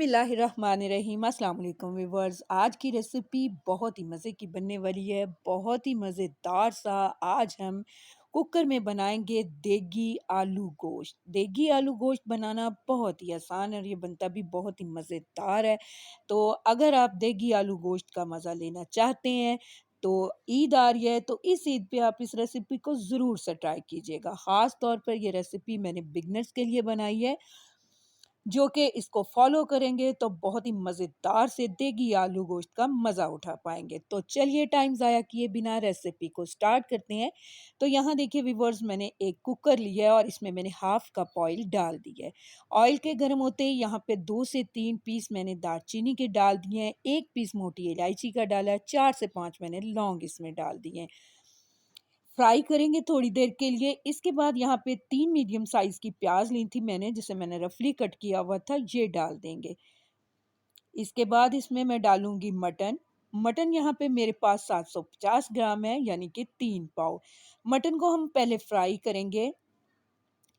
बिस्मिल्लाहिर्रहमानिर्रहीम अस्सलाम वालेकुम व्यूअर्स। आज की रेसिपी बहुत ही मज़े की बनने वाली है, बहुत ही मज़ेदार सा। आज हम कुकर में बनाएंगे देगी आलू गोश्त। देगी आलू गोश्त बनाना बहुत ही आसान है और ये बनता भी बहुत ही मज़ेदार है। तो अगर आप देगी आलू गोश्त का मज़ा लेना चाहते हैं तो ईद आ रही है, तो इस ईद पे आप इस रेसिपी को ज़रूर से ट्राई कीजिएगा। ख़ास तौर पर ये रेसिपी मैंने बिगनर्स के लिए बनाई है, जो कि इसको फॉलो करेंगे तो बहुत ही मज़ेदार से देगी आलू गोश्त का मज़ा उठा पाएंगे। तो चलिए टाइम ज़ाया किए बिना रेसिपी को स्टार्ट करते हैं। तो यहाँ देखिए व्यूअर्स, मैंने एक कुकर लिया है और इसमें मैंने हाफ कप ऑयल डाल दी है। ऑयल के गर्म होते ही यहाँ पे 2 से 3 पीस मैंने दालचीनी के डाल दिए हैं, 1 पीस मोटी इलायची का डाला है, 4 से 5 मैंने लौंग इसमें डाल दिए हैं। फ्राई करेंगे थोड़ी देर के लिए। इसके बाद यहाँ पे 3 मीडियम साइज़ की प्याज़ ली थी मैंने, जिसे मैंने रफली कट किया हुआ था, ये डाल देंगे। इसके बाद इसमें मैं डालूँगी मटन। मटन यहाँ पे मेरे पास 750 ग्राम है, यानी कि 3 पाव। मटन को हम पहले फ्राई करेंगे,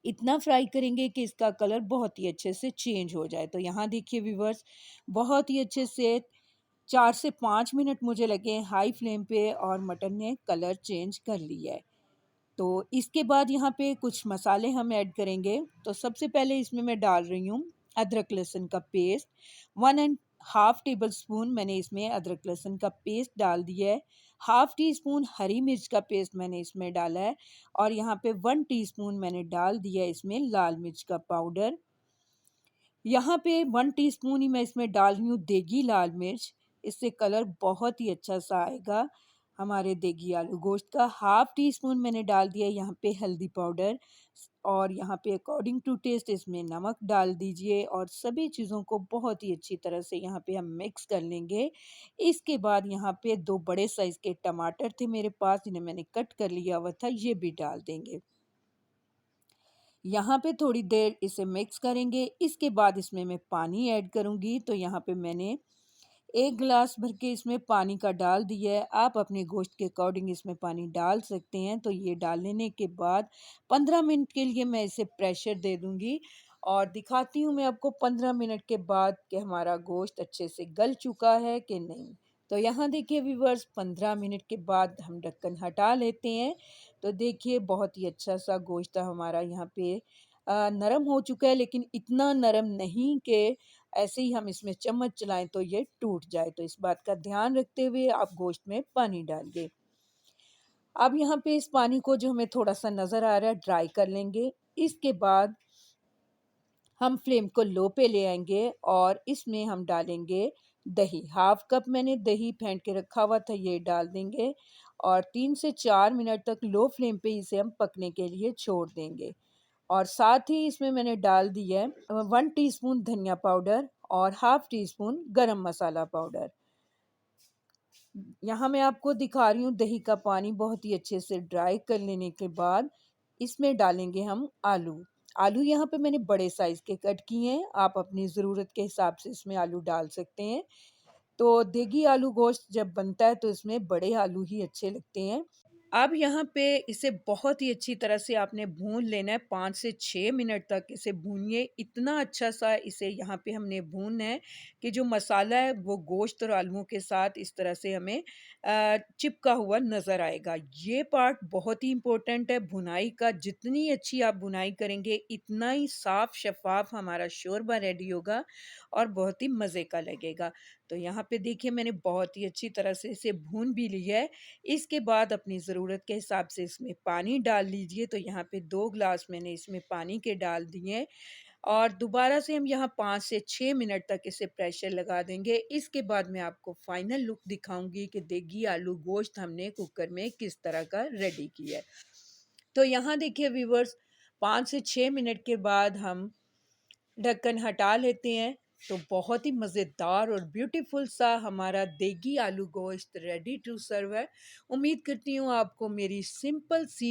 इतना फ्राई करेंगे कि इसका कलर बहुत ही अच्छे से चेंज हो जाए। तो यहाँ देखिए व्यूअर्स, बहुत ही अच्छे से 4 से 5 मिनट मुझे लगे हाई फ्लेम पे और मटन ने कलर चेंज कर लिया है। तो इसके बाद यहाँ पे कुछ मसाले हम ऐड करेंगे। तो सबसे पहले इसमें मैं डाल रही हूँ अदरक लहसुन का paste. 1 and half table spoon मैंने इसमें अदरक लहसुन का पेस्ट डाल दिया है। हाफ टी स्पून हरी मिर्च का पेस्ट मैंने इसमें डाला है और यहाँ पे 1 टीस्पून मैंने डाल दिया है इसमें लाल मिर्च का पाउडर। यहाँ पे 1 टीस्पून ही मैं इसमें डाल रही हूँ देगी लाल मिर्च। इससे कलर बहुत ही अच्छा सा आएगा हमारे देगी आलू गोश्त का। हाफ टी स्पून मैंने डाल दिया यहाँ पे हल्दी पाउडर और यहाँ पे अकॉर्डिंग टू टेस्ट इसमें नमक डाल दीजिए और सभी चीज़ों को बहुत ही अच्छी तरह से यहाँ पे हम मिक्स कर लेंगे। इसके बाद यहाँ पे 2 बड़े साइज़ के टमाटर थे मेरे पास, जिन्हें मैंने कट कर लिया हुआ था, ये भी डाल देंगे। यहाँ पे थोड़ी देर इसे मिक्स करेंगे। इसके बाद इसमें मैं पानी ऐड करूँगी। तो यहाँ पे मैंने 1 गिलास भर के इसमें पानी का डाल दिया है। आप अपने गोश्त के अकॉर्डिंग इसमें पानी डाल सकते हैं। तो ये डाल लेने के बाद 15 मिनट के लिए मैं इसे प्रेशर दे दूँगी और दिखाती हूँ मैं आपको 15 मिनट के बाद कि हमारा गोश्त अच्छे से गल चुका है कि नहीं। तो यहाँ देखिए व्यूअर्स, 15 मिनट के बाद हम ढक्कन हटा लेते हैं। तो देखिए बहुत ही अच्छा सा गोश्त हमारा यहाँ पे नरम हो चुका है, लेकिन इतना नरम नहीं कि ऐसे ही हम इसमें चम्मच चलाएं तो ये टूट जाए। तो इस बात का ध्यान रखते हुए आप गोश्त में पानी डालिए। अब यहाँ पे इस पानी को, जो हमें थोड़ा सा नज़र आ रहा है, ड्राई कर लेंगे। इसके बाद हम फ्लेम को लो पे ले आएंगे और इसमें हम डालेंगे दही। हाफ कप मैंने दही फेंट के रखा हुआ था, ये डाल देंगे और 3 से 4 मिनट तक लो फ्लेम पे इसे हम पकने के लिए छोड़ देंगे। और साथ ही इसमें मैंने डाल दिया है 1 टीस्पून धनिया पाउडर और हाफ टी स्पून गरम मसाला पाउडर। यहाँ मैं आपको दिखा रही हूँ दही का पानी बहुत ही अच्छे से ड्राई कर लेने के बाद इसमें डालेंगे हम आलू। आलू यहाँ पे मैंने बड़े साइज़ के कट किए हैं, आप अपनी ज़रूरत के हिसाब से इसमें आलू डाल सकते हैं। तो देगी आलू गोश्त जब बनता है तो इसमें बड़े आलू ही अच्छे लगते हैं। अब यहाँ पे इसे बहुत ही अच्छी तरह से आपने भून लेना है, 5 से 6 मिनट तक इसे भूनिए। इतना अच्छा सा इसे यहाँ पे हमने भूनना है कि जो मसाला है वो गोश्त और आलूओं के साथ इस तरह से हमें चिपका हुआ नज़र आएगा। ये पार्ट बहुत ही इम्पोर्टेंट है भुनाई का। जितनी अच्छी आप भुनाई करेंगे इतना ही साफ़ शफ़ाफ़ हमारा शोरबा रेडी होगा और बहुत ही मज़े का लगेगा। तो यहाँ पे देखिए मैंने बहुत ही अच्छी तरह से इसे भून भी लिया है। इसके बाद अपनी ज़रूरत के हिसाब से इसमें पानी डाल लीजिए। तो यहाँ पे 2 ग्लास मैंने इसमें पानी के डाल दिए हैं और दोबारा से हम यहाँ 5 से 6 मिनट तक इसे प्रेशर लगा देंगे। इसके बाद मैं आपको फाइनल लुक दिखाऊंगी कि देगी आलू गोश्त हमने कुकर में किस तरह का रेडी किया है। तो यहाँ देखिए व्यूवर्स, 5 से 6 मिनट के बाद हम ढक्कन हटा लेते हैं। तो बहुत ही मज़ेदार और ब्यूटीफुल सा हमारा देगी आलू गोश्त रेडी टू सर्व है। उम्मीद करती हूँ आपको मेरी सिंपल सी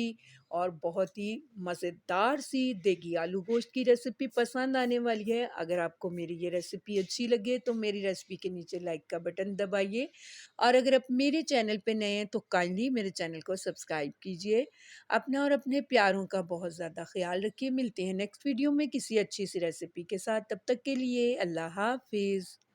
और बहुत ही मज़ेदार सी देगी आलू गोश्त की रेसिपी पसंद आने वाली है। अगर आपको मेरी ये रेसिपी अच्छी लगे तो मेरी रेसिपी के नीचे लाइक का बटन दबाइए और अगर आप मेरे चैनल पे नए हैं तो काइंडली मेरे चैनल को सब्सक्राइब कीजिए। अपना और अपने प्यारों का बहुत ज़्यादा ख़्याल रखिए। मिलते हैं नेक्स्ट वीडियो में किसी अच्छी सी रेसिपी के साथ। तब तक के लिए अल्लाह हाफ़िज़।